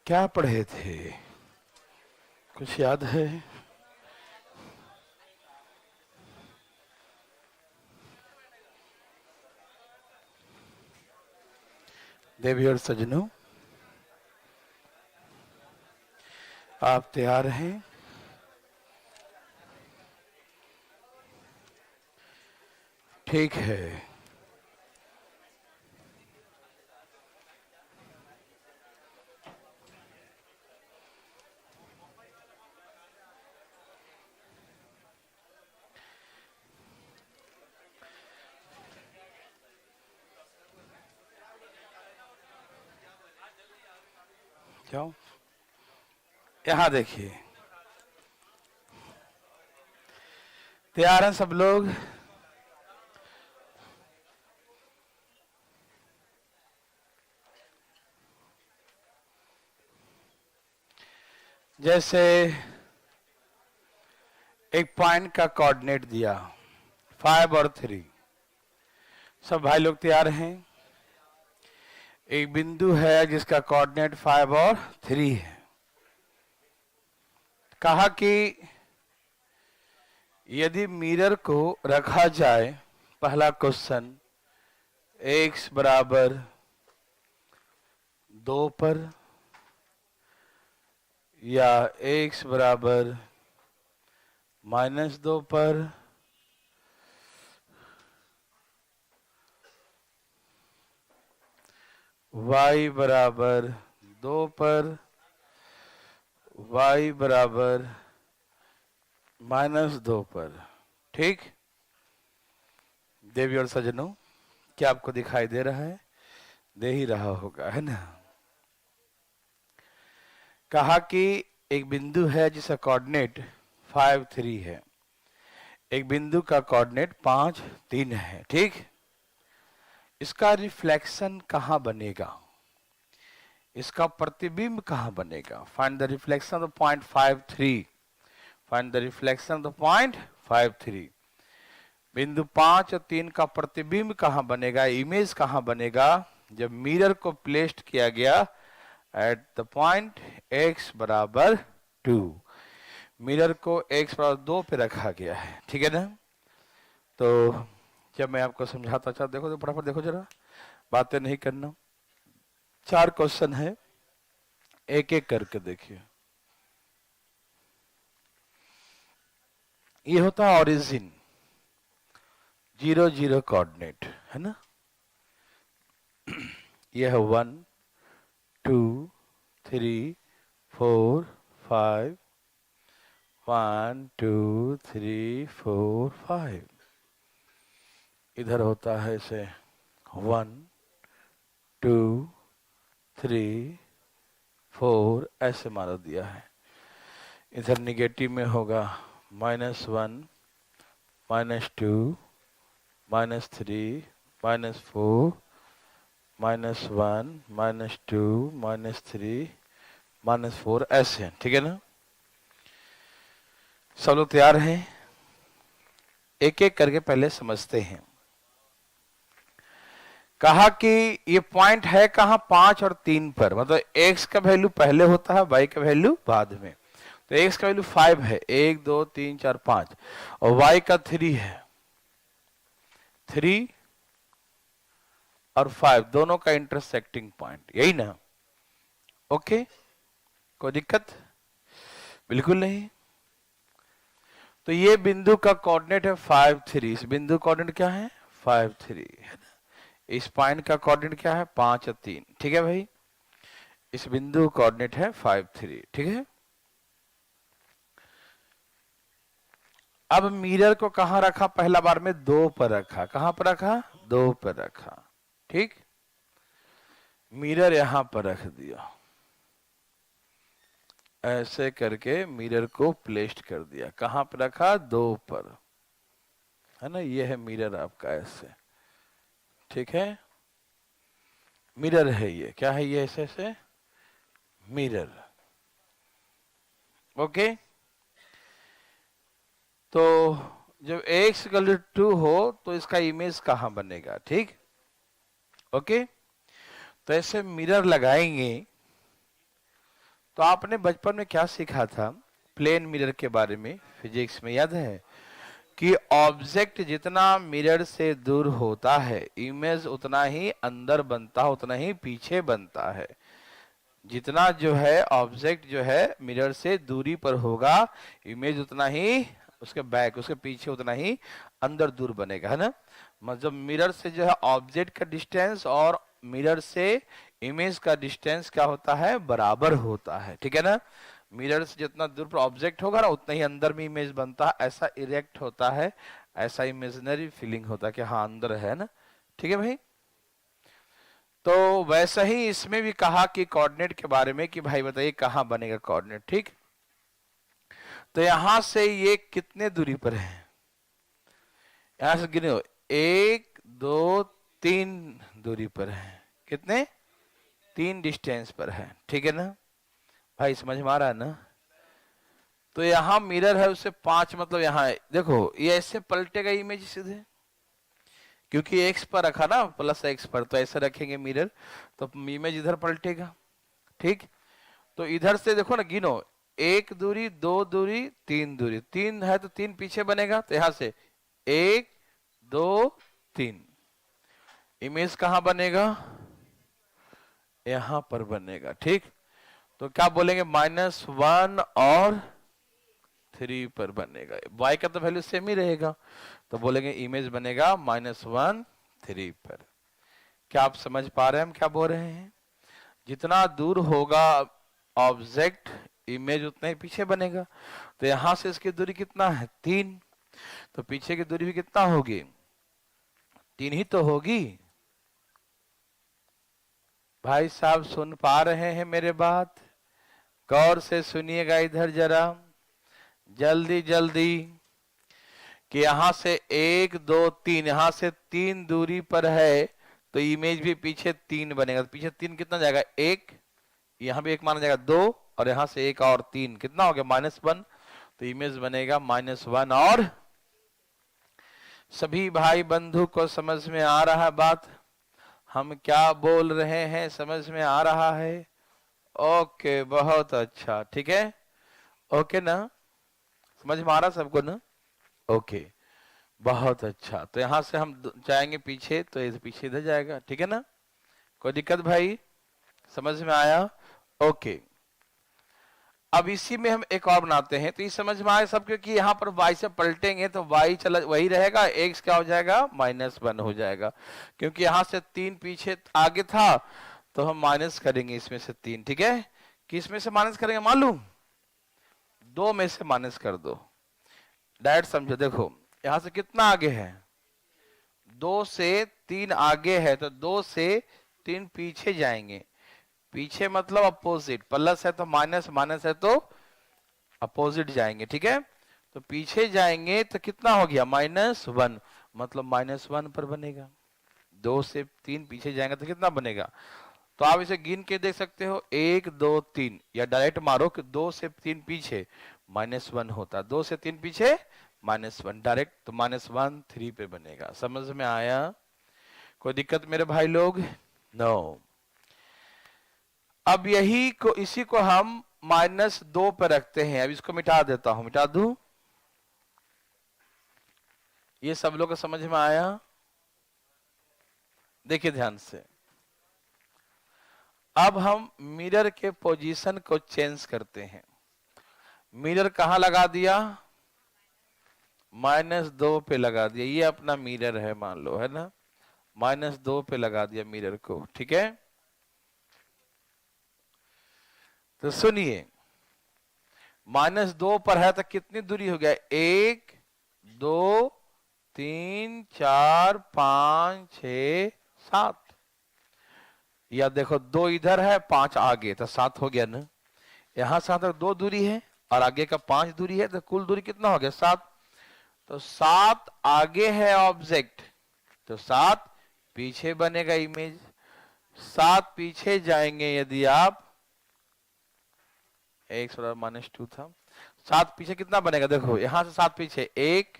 क्या पढ़े थे, कुछ याद है? देवी और सज्जनों, आप तैयार हैं? ठीक है। जाओ, यहां देखिए। तैयार हैं सब लोग? जैसे एक पॉइंट का कोऑर्डिनेट दिया 5 और 3, सब भाई लोग तैयार हैं? एक बिंदु है जिसका कोऑर्डिनेट 5 और 3 है। कहा कि यदि मिरर को रखा जाए, पहला क्वेश्चन, x बराबर 2 पर या x बराबर -2 पर, y बराबर 2 पर, y बराबर -2 पर। ठीक? देवी और सज्जनों, क्या आपको दिखाई दे रहा है? दे ही रहा होगा, है ना? कहा कि एक बिंदु है जिसका कोऑर्डिनेट 5, 3 है, एक बिंदु का कोऑर्डिनेट 5, 3 है। ठीक? इसका रिफ्लेक्शन कहां बनेगा, इसका प्रतिबिंब कहां बनेगा? Find the reflection of point 5, 3। Find the reflection of point 5, 3। बिंदु 5 और 3 का प्रतिबिंब कहां बनेगा, इमेज कहां बनेगा? जब मिरर को प्लेस्ड किया गया एट द पॉइंट x बराबर 2, मिरर को x बराबर 2 पे रखा गया है। ठीक है ना? तो जब मैं आपको समझाता, अच्छा देखो, तो फटाफट देखो जरा, बातें नहीं करना। 4 क्वेश्चन है, एक एक करके देखिए। ये होता है ओरिजिन, 0, 0 कोऑर्डिनेट, है ना? ये है 1, 2, 3, 4, 5, 1, 2, 3, 4, 5। इधर होता है इसे 1, 2, 3, 4 ऐसे मारा दिया है। इधर निगेटिव में होगा -1, -2, -3, -4, -1, -2, -3, -4 ऐसे। ठीक है ना? सब लोग तैयार हैं? एक एक करके पहले समझते हैं। कहा कि ये पॉइंट है कहां, 5 और 3 पर, मतलब x का वैल्यू पहले होता है, y का वैल्यू बाद में। तो x का वैल्यू 5 है, 1, 2, 3, 4, 5, और y का 3 है। 3 और 5 दोनों का इंटरसेक्टिंग पॉइंट, यही ना? ओके, कोई दिक्कत? बिल्कुल नहीं। तो ये बिंदु का कोऑर्डिनेट है 5, 3। इस बिंदु कोऑर्डिनेट क्या है? 5, 3, है ना? इस पॉइंट का कोऑर्डिनेट क्या है? 5 और 3। ठीक है भाई? इस बिंदु कोऑर्डिनेट है 5, 3। ठीक है? अब मिरर को कहां रखा? पहला बार में 2 पर रखा। कहां पर रखा? 2 पर रखा। ठीक? मिरर यहां पर रख दिया, ऐसे करके मिरर को प्लेस्ड कर दिया। कहां पर रखा? 2 पर, है ना? ये है मिरर आपका, ऐसे। ठीक है? मिरर है ये। क्या है ये? ऐसे ऐसे मिरर। ओके? तो जब x इक्वल टू 2 हो तो इसका इमेज कहां बनेगा? ठीक? ओके? तो ऐसे मिरर लगाएंगे तो आपने बचपन में क्या सीखा था प्लेन मिरर के बारे में, फिजिक्स में याद है कि ऑब्जेक्ट जितना मिरर से दूर होता है इमेज उतना ही अंदर बनता है, उतना ही पीछे बनता है। जितना जो है ऑब्जेक्ट जो है मिरर से दूरी पर होगा इमेज उतना ही उसके बैक, उसके पीछे उतना ही अंदर दूर बनेगा, है ना। मतलब मिरर से जो है ऑब्जेक्ट का डिस्टेंस और मिरर से इमेज का डिस्टेंस क्या होता है, बराबर होता है, ठीक है ना। मिरर से जितना दूर पर ऑब्जेक्ट होगा ना उतना ही अंदर में इमेज बनता है, ऐसा इरेक्ट होता है, ऐसा इमेजिनरी फीलिंग होता है कि हाँ अंदर है ना, ठीक है भाई। तो वैसा ही इसमें भी कहा कि कोऑर्डिनेट के बारे में कि भाई बताइए कहां बनेगा कोऑर्डिनेट, ठीक। तो यहां से ये कितने दूरी पर है, यहां से गिनो 1 2 3 दूरी पर है, कितने 3 डिस्टेंस पर है, ठीक है ना भाई, समझ में आ रहा है ना। तो यहां मिरर है उससे 5, मतलब यहां देखो ये ऐसे पलटेगा इमेज सीधे, क्योंकि एक्स पर रखा ना प्लस एक्स पर, तो ऐसे रखेंगे मिरर तो इमेज इधर पलटेगा, ठीक। तो इधर से देखो ना, गिनो 1 दूरी 2 दूरी 3 दूरी, 3 है तो 3 पीछे बनेगा, तो यहां से 1 2 3 इमेज कहां बनेगा, यहां पर बनेगा, ठीक। तो क्या बोलेंगे -1 और 3 पर बनेगा, y का तो वैल्यू सेम ही रहेगा, तो बोलेंगे इमेज बनेगा -1 3 पर। क्या आप समझ पा रहे हैं हम क्या बोल रहे हैं, जितना दूर होगा ऑब्जेक्ट इमेज उतना ही पीछे बनेगा। तो यहां से इसकी दूरी कितना है 3, तो पीछे की दूरी भी कितना होगी 3 ही तो होगी। भाई साहब सुन पा रहे हैं मेरे बात, गौर से सुनिएगा इधर जरा जल्दी जल्दी, कि यहां से 1 2 3, यहां से 3 दूरी पर है तो इमेज भी पीछे 3 बनेगा, तो पीछे 3 कितना जाएगा 1, यहां भी 1 माना जाएगा 2, और यहां से 1 और 3 कितना हो गया -1, तो इमेज बनेगा -1 और। सभी भाई बंधु को समझ में आ रहा है बात, हम क्या बोल रहे हैं समझ में आ रहा है, ओके बहुत अच्छा, ठीक है, ओके ना, समझ में आ रहा सबको ना, ओके बहुत अच्छा। तो यहां से हम जाएंगे पीछे, तो ये पीछे इधर जाएगा, ठीक है ना, कोई दिक्कत भाई, समझ में आया, ओके। अब इसी में हम एक और बनाते हैं, तो ये समझ में आए सब, क्योंकि यहाँ पर y से पलटेंगे तो y चला वही रहेगा, x क्या हो जाएगा -1 हो जाएगा, क्योंकि यहाँ से 3 पीछे आगे था तो हम माइनस करेंगे इसमें से 3, ठीक है। किस में से माइनस करेंगे मालूम, 2 में से माइनस कर दो, डायरेक्ट समझो। देखो यहां से कितना आगे है 2 से 3 आगे है, तो 2 से 3 पीछे जाएंगे, पीछे मतलब अपोजिट, प्लस है तो माइनस, माइनस है तो अपोजिट जाएंगे, ठीक है। तो पीछे जाएंगे तो कितना हो गया -1, मतलब -1 पर बनेगा। 2 से 3 पीछे जाएंगे तो कितना बनेगा, तो आप इसे गिन के देख सकते हो 1 2 3, या डायरेक्ट मारो कि 2 से 3 पीछे -1 होता, 2 से 3 पीछे -1 डायरेक्ट, तो -1 3 पे बनेगा। समझ में आया, कोई दिक्कत मेरे भाई लोग, नो। अब यही को इसी को हम -2 पे रखते हैं, अब इसको मिटा देता हूं, मिटा दूं, ये सब लोग को समझ में आया, देखिए ध्यान से। अब हम मिरर के पोजीशन को चेंज करते हैं, मिरर कहां लगा दिया -2 पे लगा दिया, ये अपना मिरर है मान लो, है ना, -2 पे लगा दिया मिरर को, ठीक है। तो सुनिए -2 पर है तो कितनी दूरी हो गया 1 2 3 4 5 6 7, या देखो 2 इधर है 5 आगे, तो 7 हो गया ना, यहां 7 2 दूरी है और आगे का 5 दूरी है, तो कुल दूरी कितना हो गया 7, तो 7 आगे है ऑब्जेक्ट, तो 7 पीछे बनेगा इमेज, 7 पीछे जाएंगे यदि आप, एक -2 था, 7 पीछे कितना बनेगा, देखो यहां से 7 पीछे 1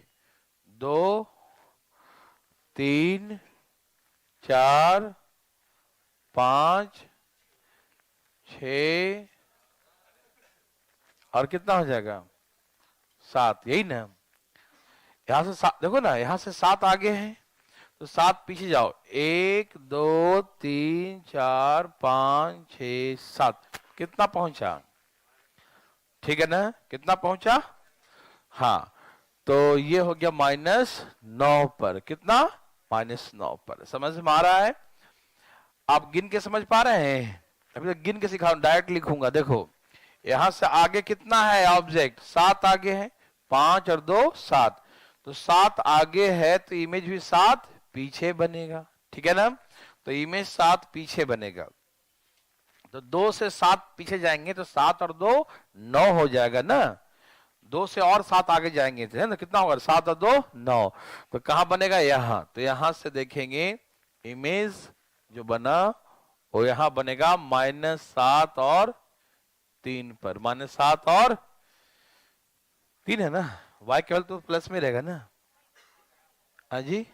2 3 4 5 6 और कितना हो जाएगा 7, यही ना। यहां से 7 देखो ना, यहां से 7 आगे है तो 7 पीछे जाओ, 1 2 3 4 5 6 7, कितना पहुंचा, ठीक है ना, कितना पहुंचा, हाँ। तो ये हो गया -9 पर, कितना, -9 पर। समझ में आ रहा है? आप गिन के समझ पा रहे हैं? अभी तो गिन के सिखा, डायरेक्ट लिखूंगा। देखो यहां से आगे कितना है ऑब्जेक्ट, 7 आगे है, 5 और 2 7, तो 7 आगे है तो इमेज भी 7 पीछे बनेगा, ठीक है ना। तो इमेज 7 पीछे बनेगा, तो 2 से 7 पीछे जाएंगे तो 7 और 2 9 हो जाएगा ना। 2 से और 7 आगे जाएंगे तो है ना, कितना होगा, 7 और 2 9, तो कहां बनेगा, यहां। तो यहां से देखेंगे इमेज जो बना वो यहां बनेगा -7 और 3 पर, -7 और 3 है ना, y केवल तो प्लस में रहेगा ना। हाँ जी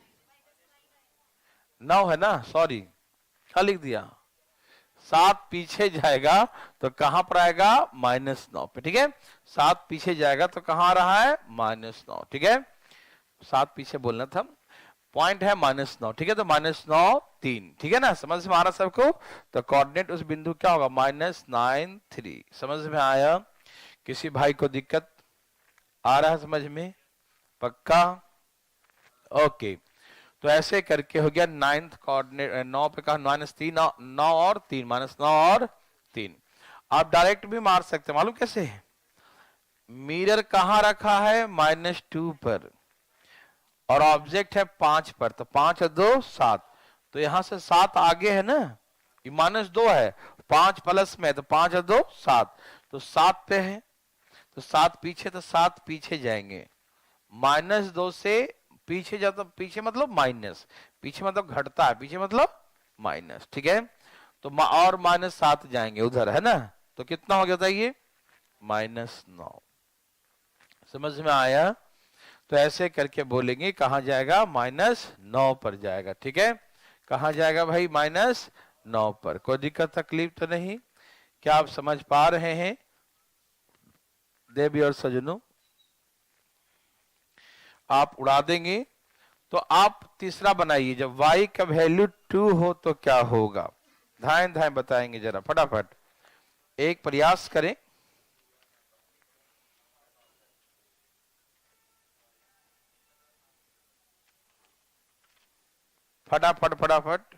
9 है ना, सॉरी क्या लिख दिया, 7 पीछे जाएगा तो कहां पर आएगा, -9 पे, ठीक है। 7 पीछे जाएगा तो कहां आ रहा है, -9, ठीक है। 7 पीछे बोलना था, पॉइंट है -9, ठीक है। तो -9 3, ठीक है ना, समझ में आ रहा सबको। तो कोऑर्डिनेट उस बिंदु क्या होगा, -9 3। समझ में आया? किसी भाई को दिक्कत आ रहा है समझ में, पक्का, ओके। तो ऐसे करके हो गया 9th कोऑर्डिनेट, 9 पे कहा -3, 9 और 3, -9 और 3। आप डायरेक्ट भी मार सकते हैं, मालूम कैसे, मिरर कहां रखा है, -2 पर, और ऑब्जेक्ट है 5 पर, तो 5 और 2 7, तो यहां से 7 आगे है ना, ये -2 है, 5 प्लस में है तो 5 और 2 7, तो 7 पे है, तो 7 पीछे, तो 7 पीछे जाएंगे, -2 से पीछे जाता, पीछे मतलब माइनस, पीछे मतलब घटता है, पीछे मतलब माइनस, ठीक है। तो और -7 जाएंगे उधर, है ना, तो कितना हो गया था ये, -9। समझ में आया? तो ऐसे करके बोलेंगे कहां जाएगा, -9 पर जाएगा, ठीक है। कहां जाएगा भाई, -9 पर। कोई दिक्कत तकलीफ तो नहीं? क्या आप समझ पा रहे हैं देवी और सजनों? आप उड़ा देंगे। तो आप तीसरा बनाइए, जब y का वैल्यू 2 हो तो क्या होगा, धाएं धाएं बताएंगे जरा फटाफट, एक प्रयास करें। फटाफट फटाफट,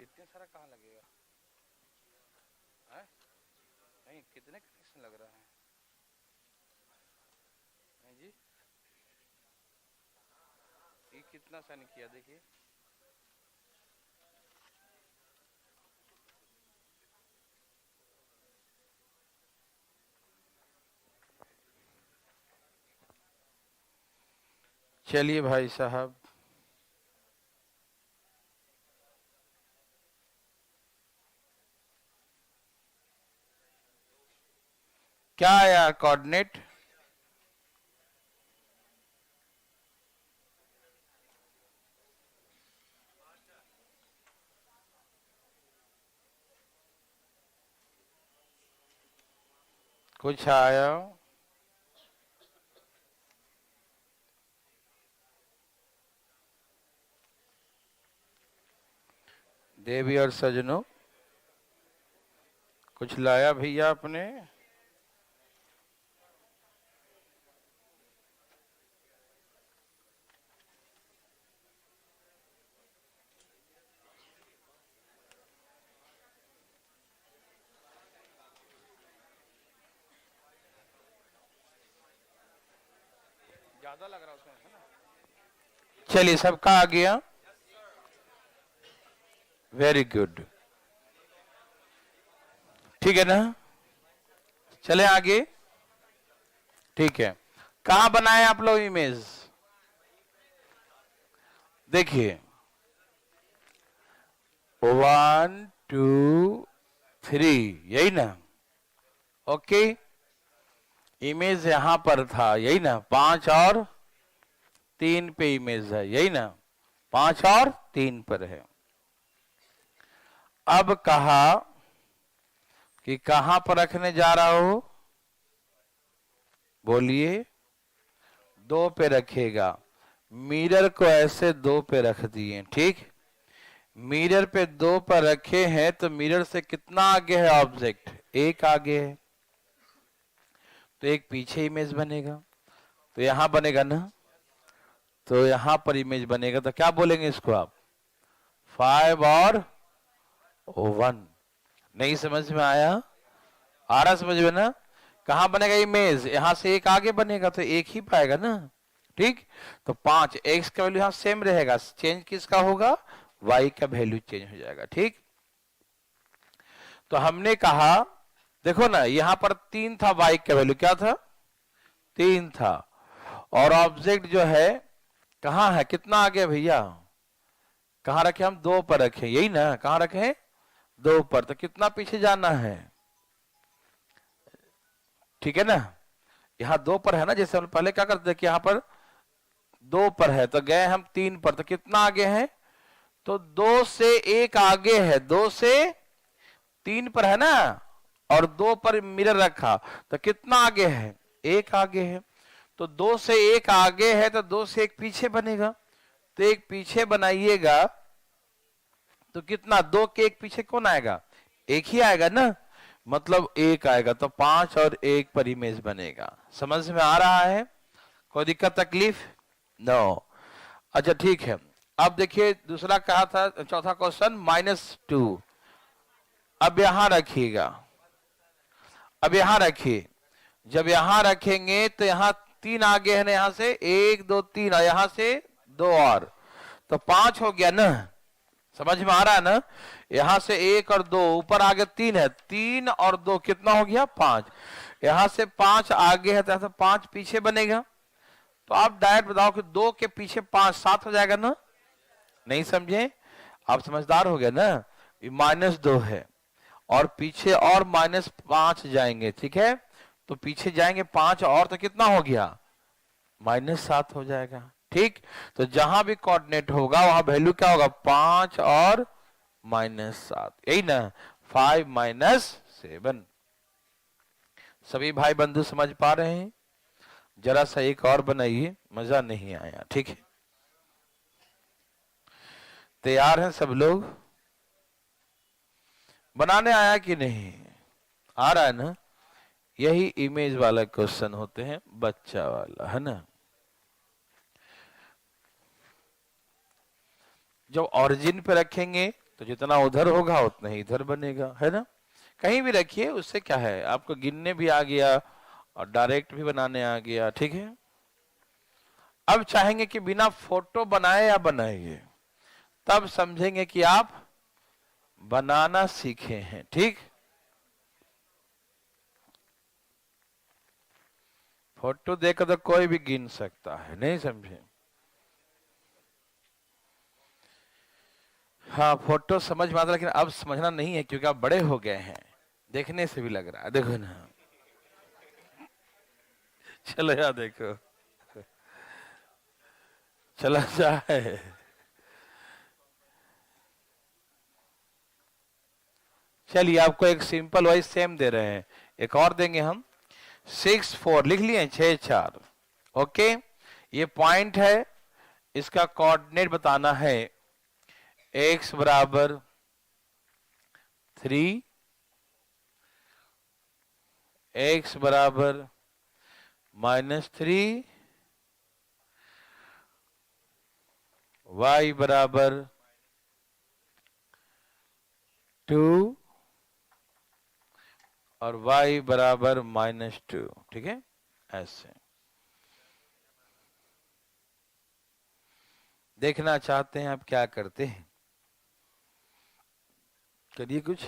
इतने सारा कहाँ लगेगा है? नहीं, कितने कनेक्शन लग रहा है जी, ये कितना सा किया देखिए, चलिए भाई साहब, क्या आया कोऑर्डिनेट, कुछ आया, देवी और सजनों कुछ लाया भैया आपने? ज्यादा लग रहा उसमें, है ना। चलिए सबका आ गया, वेरी गुड, ठीक है ना। चले आगे, ठीक है। कहां बनाए आप लोग इमेज, देखिए 1 2 3, यही ना? ओके, इमेज यहां पर था, यही ना? 5 और 3 पे इमेज है, यही ना? 5 और 3 पर है। अब कहा कि कहां पर रखने जा रहा हो, बोलिए। 2 पे रखेगा। मिरर को ऐसे 2 पे रख दिए, ठीक। मिरर पे 2 पर रखे हैं तो मिरर से कितना आगे है ऑब्जेक्ट? 1 आगे है, तो एक पीछे इमेज बनेगा, तो यहां बनेगा ना, तो यहां पर इमेज बनेगा, तो क्या बोलेंगे इसको आप? 5 और 1। नहीं समझ में आया? आ रहा समझ में ना? कहां बनेगा इमेज? यहां से एक आगे बनेगा, तो एक ही पाएगा ना, ठीक। तो 5, एक्स का वैल्यू यहां सेम रहेगा, चेंज किसका होगा? वाई का वैल्यू चेंज हो जाएगा, ठीक। तो हमने कहा, देखो ना, यहां पर 3 था, वाई का वैल्यू क्या था? 3 था। और ऑब्जेक्ट जो है कहां है, कितना आगे भैया? कहां रखे हम? 2 पर रखे, यही ना? कहां रखे? 2 पर। तो कितना पीछे जाना है? ठीक है ना? यहां 2 पर है ना, जैसे हम पहले क्या करते थे कि यहां पर 2 पर है तो गए हम 3 पर, तो कितना आगे है? तो 2 से 1 आगे है, 2 से 3 पर है ना, और 2 पर मिरर रखा, तो कितना आगे है? 1 आगे है। तो 2 से 1 आगे है, तो 2 से 1 पीछे बनेगा, तो 1 पीछे बनाइएगा, तो कितना? 2 के 1 पीछे कौन आएगा? 1 ही आएगा ना, मतलब 1 आएगा, तो 5 और 1 पर इमेज बनेगा। समझ में आ रहा है? कोई दिक्कत तकलीफ? नो। अच्छा ठीक है। अब देखिए दूसरा कहा था, चौथा क्वेश्चन -2। अब यहां रखिएगा, अब यहां रखिए। जब यहां रखेंगे तो यहां 3 आगे है ना, यहां से 1 2 3, और यहां से 2 और, तो 5 हो गया ना? समझ में आ रहा है ना? यहां से 1 और 2, ऊपर आगे 3 है, 3 और 2 कितना हो गया? 5। यहां से 5 आगे है, तो यहां से 5 पीछे बनेगा, तो आप डायरेक्ट बताओ कि 2 के पीछे 5, 7 हो जाएगा ना? नहीं समझे? आप समझदार हो गए ना? ये -2 है, और पीछे और -5 जाएंगे, ठीक है? तो पीछे जाएंगे 5 और, तो कितना हो गया? -7 हो जाएगा, ठीक। तो जहां भी कोऑर्डिनेट होगा वहां वैल्यू क्या होगा? 5 और -7, यही ना? 5 - 7। सभी भाई बंधु समझ पा रहे हैं? जरा सा एक और बनाइए, मजा नहीं आया, ठीक है? तैयार हैं सब लोग? बनाने आया कि नहीं? आ रहा है ना? यही इमेज वाला क्वेश्चन होते हैं, बच्चा वाला, है ना? जब ओरिजिन पे रखेंगे तो जितना उधर होगा उतना ही इधर बनेगा, है ना? कहीं भी रखिए, उससे क्या है, आपको गिनने भी आ गया और डायरेक्ट भी बनाने आ गया, ठीक है? अब चाहेंगे कि बिना फोटो बनाए या बनाइए, तब समझेंगे कि आप बनाना सीखे हैं, ठीक। फोटो देखकर तो कोई भी गिन सकता है, नहीं समझे? हाँ, फोटो समझ में आता, लेकिन अब समझना नहीं है क्योंकि आप बड़े हो गए हैं, देखने से भी लग रहा है, देखो ना। चलो यार देखो, चला जाए। चलिए आपको एक सिंपल वाइज सेम दे रहे हैं, एक और देंगे हम। 6 4 लिख लिए, 6 4। ओके, ये पॉइंट है, इसका कोऑर्डिनेट बताना है। x बराबर 3, x बराबर -3, y बराबर 2 और y बराबर -2, ठीक है? ऐसे देखना चाहते हैं आप, क्या करते हैं? करिए कुछ,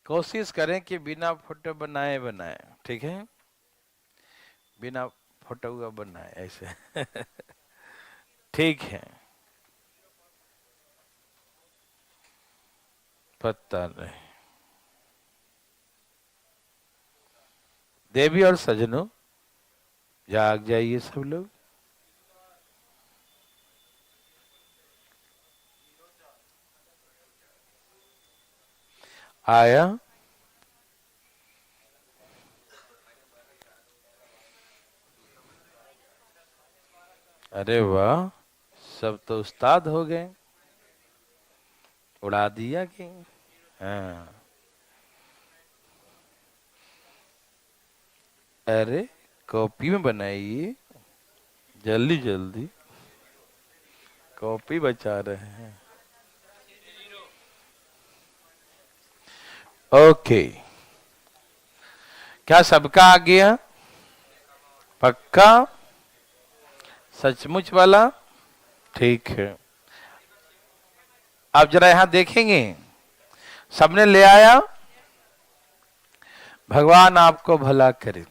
कोशिश करें कि बिना फोटो बनाए बनाए, ठीक है? बिना फोटो का बनाए ऐसे। ठीक है। पता नहीं। देवी और सजनों, जाग जाइए सब लोग। आया? अरे वाह, सब तो उस्ताद हो गए, उड़ा दिया कि। हाँ, अरे कॉपी में बनाइए, जल्दी जल्दी, कॉपी बचा रहे हैं। ओके, क्या सबका आ गया? पक्का? सचमुच वाला? ठीक है। अब जरा यहां देखेंगे, सबने ले आया? भगवान आपको भला करे।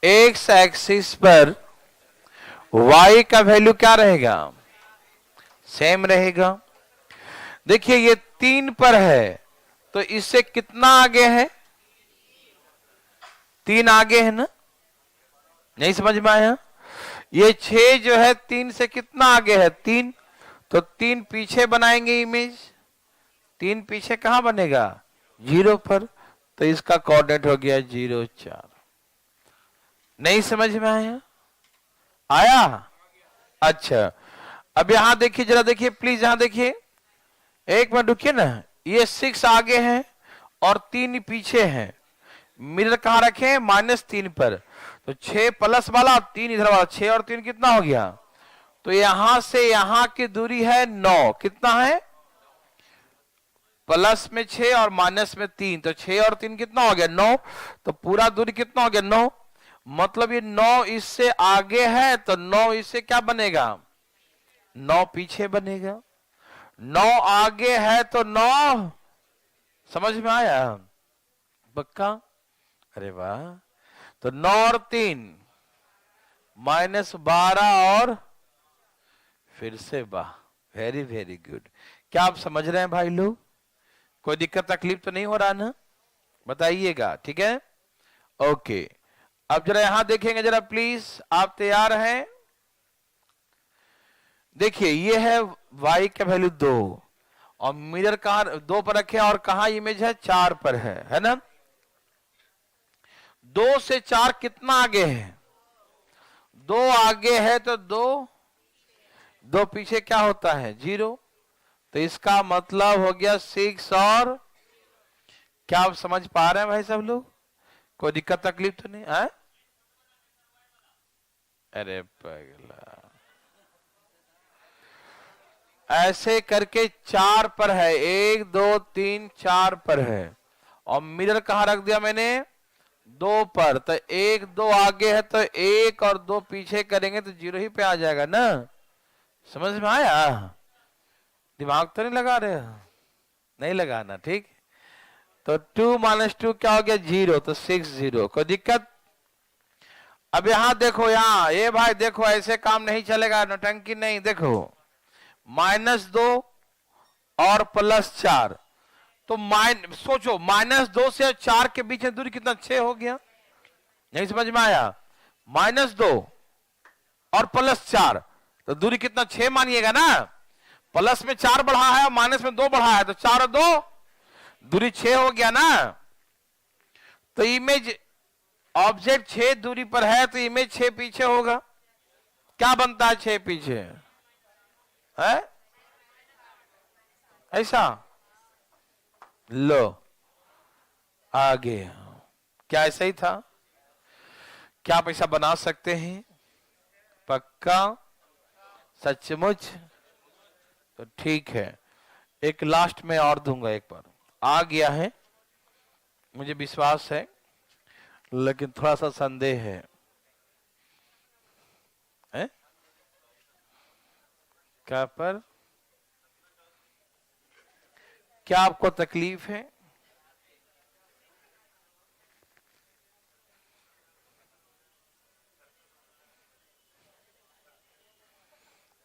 एक्स एक्सिस पर y का वैल्यू क्या रहेगा? सेम रहेगा। देखिए ये 3 पर है, तो इससे कितना आगे है? 3 आगे है ना? नहीं समझ में आया? ये 6 जो है 3 से कितना आगे है? 3। तो 3 पीछे बनाएंगे इमेज। 3 पीछे कहां बनेगा? 0 पर। तो इसका कोऑर्डिनेट हो गया 0 4। नहीं समझ में आया? आया? अच्छा, अब यहां देखिए, जरा देखिए प्लीज, यहां देखिए, एक मिनट रुकिए ना। ये 6 आगे है और 3 पीछे है। मिरर कहां रखे? -3 पर। तो 6 प्लस वाला, 3 इधर वाला, 6 और 3 कितना हो गया? तो यहां से यहां की दूरी है 9। कितना है? प्लस में 6 और माइनस में 3, तो 6 और 3 कितना हो गया? 9। तो पूरा दूरी कितना हो गया? 9। मतलब ये 9 इससे आगे है, तो 9 इससे क्या बनेगा? 9 पीछे बनेगा। 9 आगे है तो 9, समझ में आया? पक्का? अरे वाह। तो 9 और 3 -12 और फिर से वाह, वेरी वेरी गुड। क्या आप समझ रहे हैं भाई लोग? कोई दिक्कत तकलीफ तो नहीं हो रहा ना? बताइएगा, ठीक है? ओके, अब जरा यहां देखेंगे जरा प्लीज, आप तैयार हैं? देखिए ये है y का वैल्यू 2 और मिरर कहां 2 पर रखे और कहां इमेज है? 4 पर है ना? 2 से 4 कितना आगे है? 2 आगे है, तो 2 पीछे क्या होता है? 0। तो इसका मतलब हो गया 6 और, क्या आप समझ पा रहे हैं भाई सब लोग? कोई दिक्कत तकलीफ तो नहीं है? अरे पगला, ऐसे करके 4 पर है, 1 2 3 4 पर है और मिरर कहां रख दिया मैंने? 2 पर। तो 1 2 आगे है, तो 1 और 2 पीछे करेंगे तो 0 ही पे आ जाएगा ना? समझ में आया? दिमाग तो नहीं लगा रहे? नहीं लगाना, ठीक? तो 2 - 2 क्या हो गया? 0। तो 6 0। कोई दिक्कत? अब यहां देखो, यहां ये भाई देखो, ऐसे काम नहीं चलेगा, नौटंकी नहीं। देखो -2 और +4, तो सोचो -2 से 4 के बीच में दूरी कितना? 6 हो गया। नहीं समझ में आया? -2 और +4, तो दूरी कितना? 6 मानिएगा ना? प्लस में 4 बढ़ा है और माइनस में 2 बढ़ा है, तो 4 और 2 दूरी 6 हो गया ना? तो इमेज ऑब्जेक्ट 6 दूरी पर है, तो इमेज 6 पीछे होगा। क्या बनता है 6 पीछे? है ऐसा? लो आगे, क्या ऐसा ही था? क्या आप ऐसा बना सकते हैं? पक्का? सचमुच? तो ठीक है, एक लास्ट में और दूंगा, एक बार आ गया है मुझे विश्वास है, लेकिन थोड़ा सा संदेह है, है? क्या पर? क्या आपको तकलीफ है?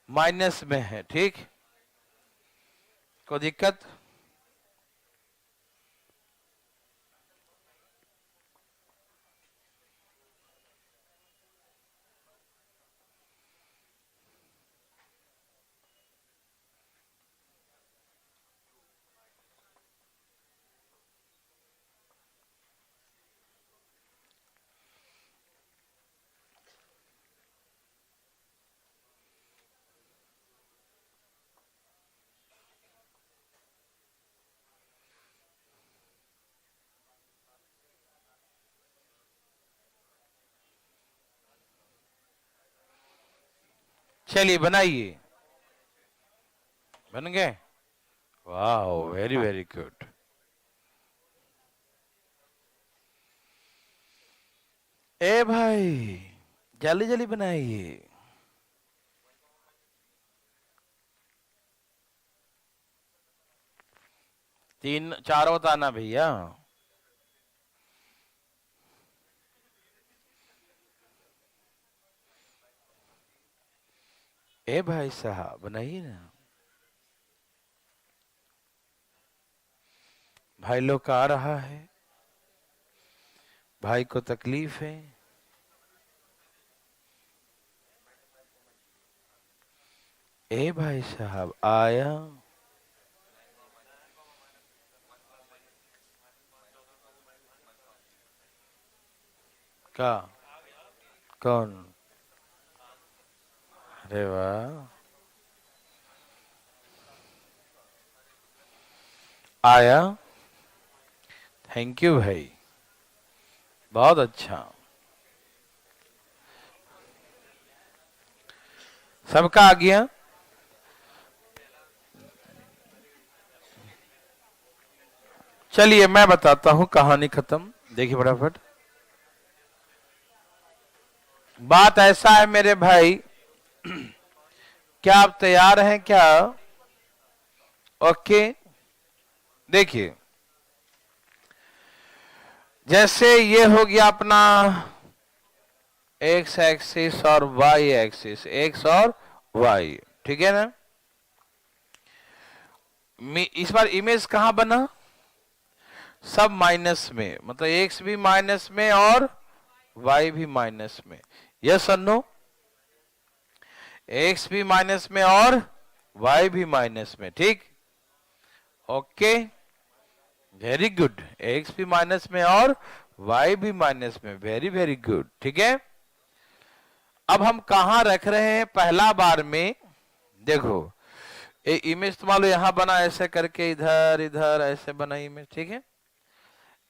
माइनस में है, ठीक? कोई दिक्कत? चलिए बनाइए, बन गए, वाह वेरी वेरी गुड। ए भाई जल्दी जल्दी बनाइए। तीन चार बताना भैया। ए भाई साहब बनाइए ना, भाई लोग का आ रहा है, भाई को तकलीफ है। ए भाई साहब आया, का कौन? अरे वाह, आया, थैंक यू भाई, बहुत अच्छा। सबका आ गया। चलिए मैं बताता हूं, कहानी खत्म। देखिए फटाफट, बात ऐसा है मेरे भाई, क्या आप तैयार हैं क्या? ओके, देखिए जैसे ये हो गया अपना एक्स एक्सिस और वाई एक्सिस, एक्स और वाई, ठीक है ना। इस बार इमेज कहां बना? सब माइनस में, मतलब एक्स भी माइनस में और वाई भी माइनस में। यस और नो? एक्स भी माइनस में और वाई भी माइनस में, ठीक। ओके वेरी गुड, एक्स भी माइनस में और वाई भी माइनस में, वेरी वेरी गुड, ठीक है। अब हम कहां रख रहे हैं? पहला बार में देखो, ये इमेज तो मान लो यहां बना, ऐसे करके इधर इधर ऐसे बना इमेज, ठीक है।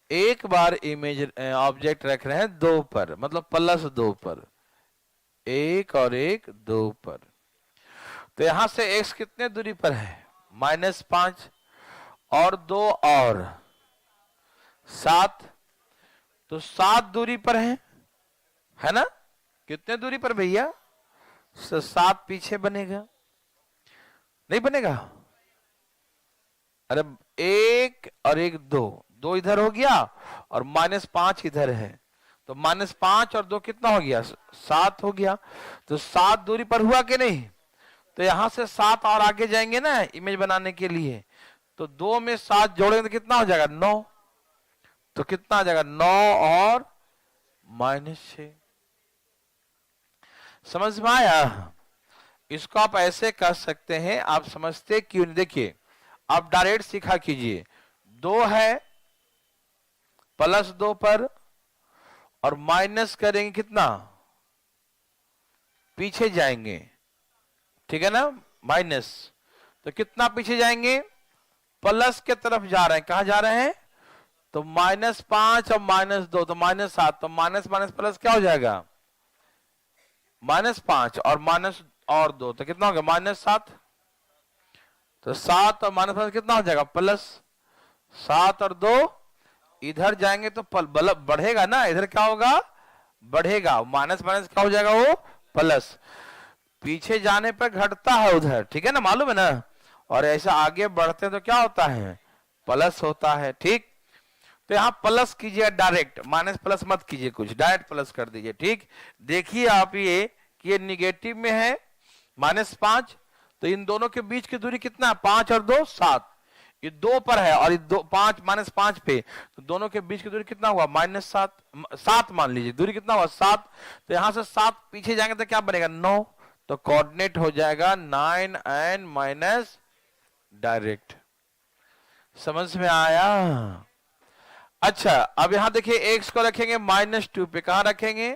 एक बार इमेज ऑब्जेक्ट रख रहे हैं दो पर, मतलब प्लस दो पर, एक और एक दो पर। तो यहां से x कितने दूरी पर है? -5 और 2 और 7, तो 7 दूरी पर है ना। कितने दूरी पर भैया? 7 पीछे बनेगा, नहीं बनेगा? अरे एक और एक दो, दो इधर हो गया और -5 इधर है, तो -5 और 2 कितना हो गया? 7 हो गया। तो 7 दूरी पर हुआ कि नहीं? तो यहां से 7 और आगे जाएंगे ना इमेज बनाने के लिए, तो 2 में 7 जोड़ेंगे तो कितना हो जाएगा? 9। तो कितना आ जाएगा? 9 और -6। समझ में आया? इसको आप ऐसे कर सकते हैं, आप समझते क्यों नहीं? देखिए आप डायरेक्ट सीखा कीजिए, 2 है +2 पर और माइनस करेंगे कितना? पीछे जाएंगे, ठीक है ना, माइनस। तो कितना पीछे जाएंगे? प्लस के तरफ जा रहे हैं। कहां जा रहे हैं? तो -5 और -2 तो -7, तो माइनस माइनस प्लस क्या हो जाएगा? -5 और माइनस और 2 तो कितना हो गया? -7। तो 7 और -5 कितना हो जाएगा? +7 और 2 इधर जाएंगे तो बल्ब बढ़ेगा ना, इधर क्या होगा? बढ़ेगा। माइनस माइनस क्या हो जाएगा? वो प्लस। पीछे जाने पर घटता है उधर, ठीक है ना, मालूम है ना। और ऐसा आगे बढ़ते हैं तो क्या होता है? प्लस होता है, ठीक। तो यहां प्लस कीजिए डायरेक्ट, माइनस प्लस मत कीजिए, कुछ डायरेक्ट प्लस कर दीजिए, ठीक। देखिए आप ये कि ये निगेटिव में है -5, तो इन दोनों के बीच की दूरी कितना है? 5 और 2 7। ये 2 पर है और ये 2 5 -5 पे, तो दोनों के बीच की दूरी कितना हुआ? -7 मान लीजिए, दूरी कितना हुआ? 7। तो यहां से 7 पीछे जाएंगे तो क्या बनेगा? 9। तो कोऑर्डिनेट हो जाएगा 9 एंड माइनस डायरेक्ट। समझ में आया? अच्छा अब यहां देखिए x को रखेंगे -2 पे। कहां रखेंगे?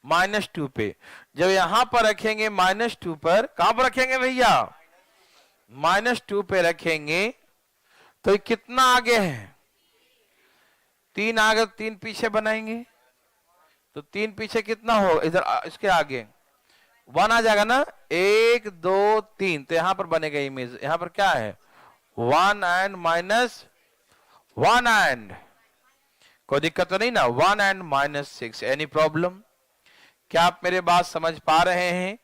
-2 पे। जब यहां पर रखेंगे -2 पर, कहां पर रखेंगे भैया? -2 पे रखेंगे तो कितना आगे है? 3 आगे, 3 पीछे बनाएंगे तो 3 पीछे कितना हो इधर इसके आगे? 1 आ जाएगा ना, 1 2 3, तो यहां पर बनेगा इमेज, यहां पर क्या है 1 एंड माइनस 1 एंड, कोई दिक्कत तो नहीं ना, 1 एंड -6, एनी प्रॉब्लम? क्या आप मेरे बात समझ पा रहे हैं?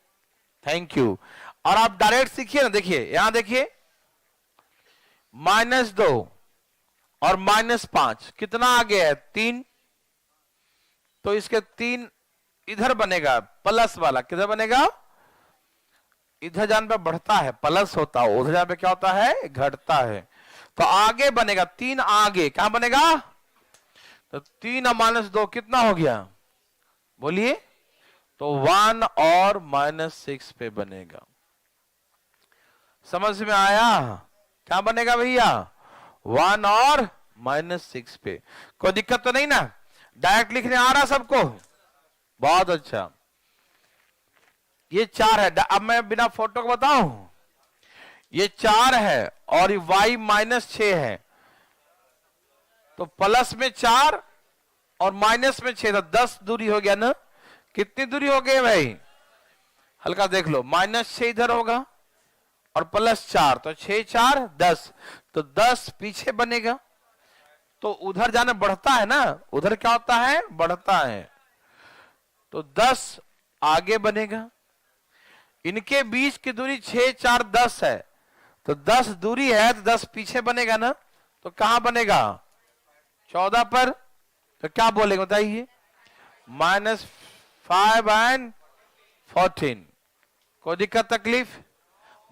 Thank you. और आप डायरेक्ट सीखिए ना, देखिए यहां देखिए, -2 और -5 कितना आ गया है 3, तो इसके 3 इधर बनेगा प्लस वाला, किधर बनेगा, इधर जाने पे बढ़ता है प्लस होता है, उधर जाने पे क्या होता है घटता है, तो आगे बनेगा 3, आगे क्या बनेगा, तो 3 और -2 कितना हो गया, बोलिए, तो 1 और -6 पे बनेगा। समझ में आया? क्या बनेगा भैया, 1 और -6 पे। कोई दिक्कत तो नहीं ना, डायरेक्ट लिखने आ रहा सबको? बहुत अच्छा। ये 4 है, अब मैं बिना फोटो को बताऊं, ये 4 है और ये y -6 है, तो प्लस में 4 और माइनस में 6, तो 10 दूरी हो गया ना। कितनी दूरी हो गई भाई, हल्का देख लो, -6 इधर होगा और +4, तो 6 4 10, तो 10 पीछे बनेगा, तो उधर जाना बढ़ता है ना, उधर क्या होता है बढ़ता है, तो 10 आगे बनेगा। इनके बीच की दूरी 6 4 10 है, तो 10 दूरी है, तो 10 पीछे बनेगा ना, तो कहां बनेगा 14 पर, तो क्या बोलेंगे बताइए, -5 एंड 14, कोई दिक्कत तकलीफ,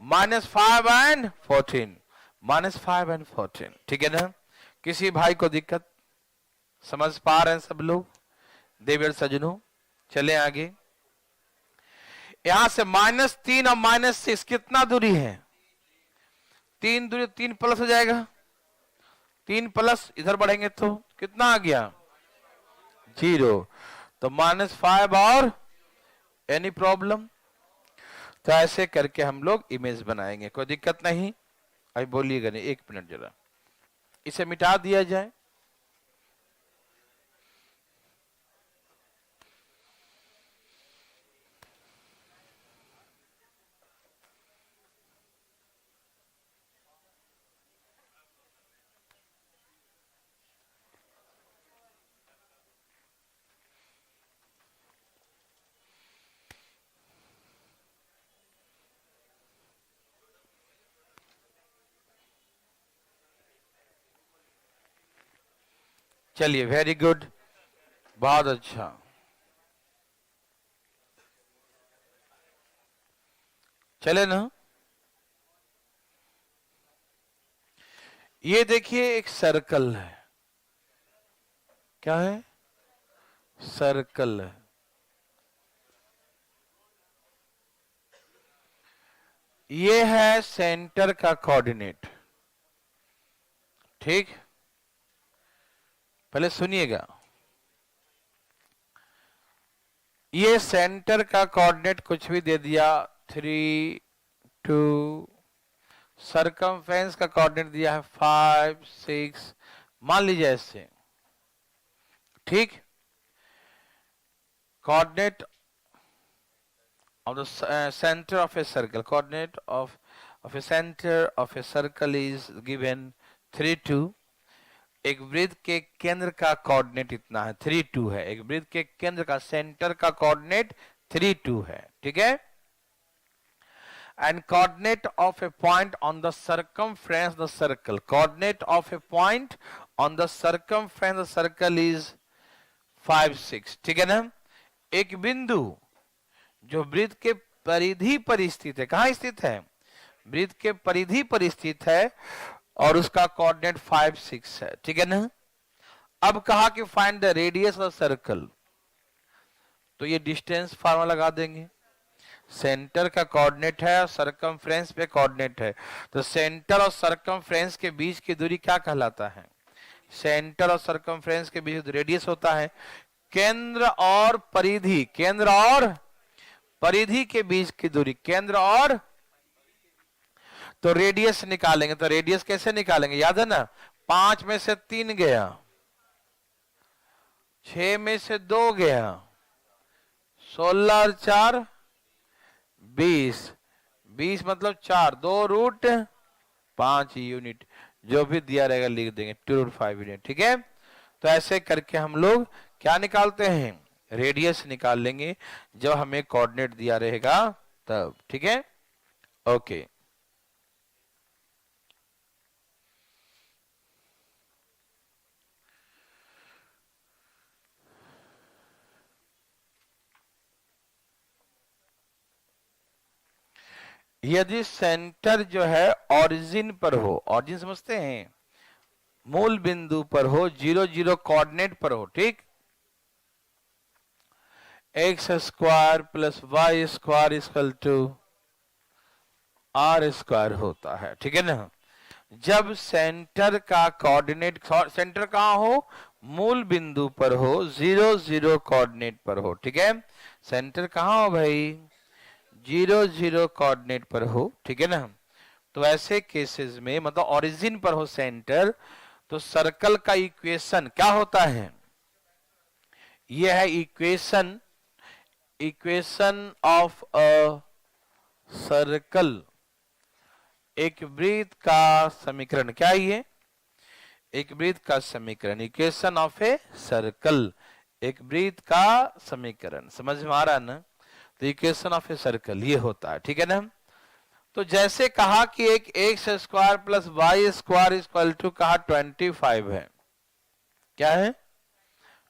-5 एंड 14, -5 एंड 14, ठीक है ना। किसी भाई को दिक्कत, समझ पा रहे हैं सब लोग देवर सजनों? चले आगे, यहां से -3 और -6 कितना दूरी है, 3 दूरी, 3 प्लस हो जाएगा, 3 प्लस इधर बढ़ेंगे तो कितना आ गया 0, तो -5 और, एनी प्रॉब्लम? तो ऐसे करके हम लोग इमेज बनाएंगे, कोई दिक्कत नहीं। अभी बोलिएगा नहीं, 1 मिनट जरा, इसे मिटा दिया जाए। चलिए, वेरी गुड, बहुत अच्छा। चले ना, ये देखिए एक सर्कल है, क्या है, सर्कल है, ये है सेंटर का कोऑर्डिनेट, ठीक, पहले सुनिएगा, ये सेंटर का कोऑर्डिनेट कुछ भी दे दिया 3 2, सरकमफ्रेंस का कोऑर्डिनेट दिया है 5 6, मान लीजिए ऐसे, ठीक, coordinate of the center of a circle, coordinate of a center of a circle is given 3 2, एक वृत्त के केंद्र का कोऑर्डिनेट इतना है 3 2 है, एक वृत्त के केंद्र का सेंटर का कोऑर्डिनेट 3 2 है, ठीक है, and coordinate of a point on the circumference the circle, coordinate of a point on the circumference the circle is 5 6, ठीक है ना। एक बिंदु जो वृत्त के परिधि पर स्थित है, कहां स्थित है, वृत्त के परिधि पर स्थित है, और उसका कोऑर्डिनेट 5 6 है, ठीक है ना। अब कहा कि find the radius of circle, तो ये डिस्टेंस फार्मूला लगा देंगे, सेंटर का कोऑर्डिनेट है और सरकमफ्रेंस पे कोऑर्डिनेट है, तो सेंटर और सरकमफ्रेंस के बीच की दूरी क्या कहलाता है, सेंटर और सरकमफ्रेंस के बीच रेडियस होता है, केंद्र और परिधि, केंद्र और परिधि के बीच की दूरी, केंद्र और, तो रेडियस निकालेंगे, तो रेडियस कैसे निकालेंगे, याद है ना, 5 में से 3 गया, 6 में से 2 गया, 16 और 4 20, 20 मतलब 4, 2√5 यूनिट, जो भी दिया रहेगा लिख देंगे 2√5 यूनिट। ठीक है, तो ऐसे करके हम लोग क्या निकालते हैं, रेडियस निकाल लेंगे जब हमें कोऑर्डिनेट दिया रहेगा तब। ठीक है, ओके। यदि सेंटर जो है ओरिजिन पर हो, ओरिजिन समझते हैं, मूल बिंदु पर हो, 0 0 कोऑर्डिनेट पर हो, ठीक, x square plus y square equal to r square होता है। ठीक है ना, जब सेंटर का कोऑर्डिनेट, सेंटर कहां हो, मूल बिंदु पर हो, 0 0 कोऑर्डिनेट पर हो। ठीक है, सेंटर कहां हो भाई, 0 0 कोऑर्डिनेट पर हो। ठीक है ना, तो ऐसे केसेस में मतलब ओरिजिन पर हो सेंटर, तो सर्कल का इक्वेशन क्या होता है, यह है equation, equation of a circle, एक वृत्त का समीकरण। क्या ये, एक वृत्त का समीकरण, इक्वेशन ऑफ ए सर्कल, एक वृत्त का समीकरण। समझ में आ रहा है ना, तो इक्वेशन ऑफ ए सर्कल ये होता है। ठीक है ना, तो जैसे कहा कि एक x square plus y square equal to कहा 25 है, क्या है,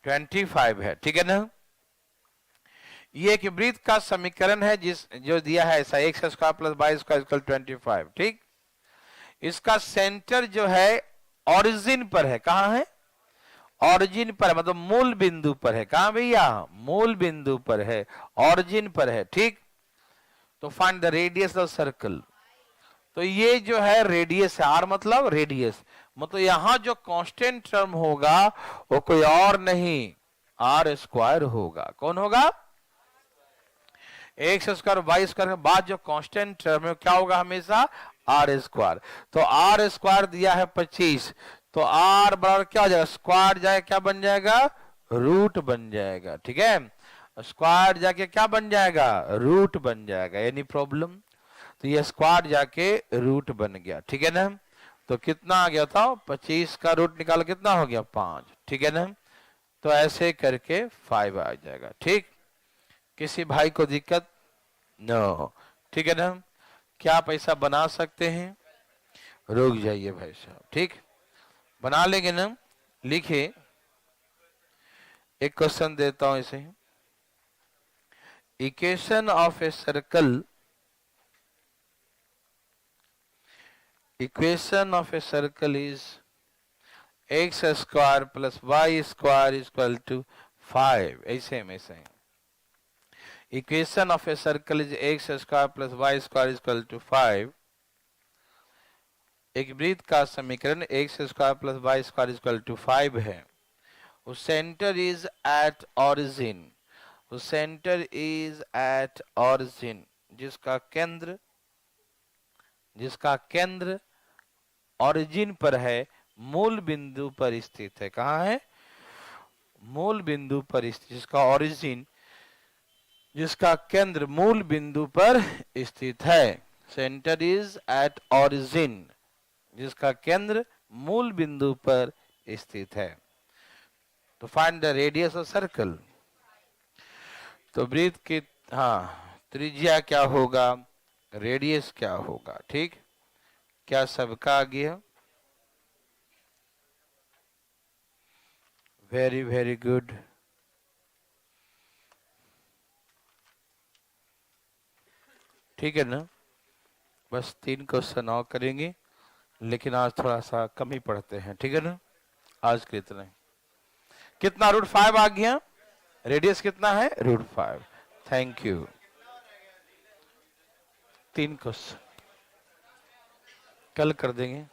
25 है। ठीक है ना, ये एक वृत्त का समीकरण है जिस जो दिया है ऐसा, x square plus y square equal 25। ठीक, इसका सेंटर जो है ओरिजिन पर है, कहां है, ओरिजिन पर है, मतलब मूल बिंदु पर है। कहां भैया, मूल बिंदु पर है, ओरिजिन पर है। ठीक, तो find the radius of circle, तो ये जो है रेडियस है, आर मतलब रेडियस, मतलब यहां जो कांस्टेंट टर्म होगा वो कोई और नहीं, आर स्क्वायर होगा। कौन होगा, एक्स स्क्वायर वाई स्क्वायर के बाद जो कांस्टेंट टर्म है क्या होगा, हमेशा आर स्क्वायर। तो आर स्क्वायर दिया है 25, तो आर बराबर क्या हो जाएगा, स्क्वायर जाए क्या बन जाएगा, रूट बन जाएगा। ठीक है, स्क्वायर जाके क्या बन जाएगा, रूट बन जाएगा। एनी प्रॉब्लम, तो ये स्क्वायर जाके रूट बन गया। ठीक है ना, तो कितना आ गया था, 25 का रूट निकाल कितना हो गया, 5। ठीक है ना, तो ऐसे करके 5 आ जाएगा। ठीक, किसी भाई को दिक्कत नो, ठीक है ना, क्या पैसा बना सकते हैं, रुक जाइए भाई साहब, ठीक, बना लेंगे ना। लिखिए, एक क्वेश्चन देता हूं इसे, equation of a circle, equation of a circle is x square plus y square equal to 5। ऐसे में ऐसे equation of a circle is x square plus y square equal to 5। एक वृत्त का समीकरण x square plus y square equal to 5 है। Centre is at origin, centre is at origin, जिसका केंद्र ऑरिजिन पर है, मूल बिंदु पर स्थित है। कहां है, मूल बिंदु पर स्थित, जिसका ऑरिजिन, जिसका केंद्र मूल बिंदु पर स्थित है। सेंटर इज एट ऑरिजिन, जिसका केंद्र मूल बिंदु पर स्थित है। तो find the radius of circle, तो वृत्त की त्रिज्या क्या होगा, रेडियस क्या होगा। ठीक, क्या सबका आ गया, वेरी वेरी गुड। ठीक है ना, बस 3 क्वेश्चन और करेंगे, लेकिन आज थोड़ा सा कम ही पढ़ते हैं। ठीक है ना, आज के इतना। कितना, √5 आ गया, रेडियस कितना है, √5। Thank you. 3 क्वेश्चन कल कर देंगे।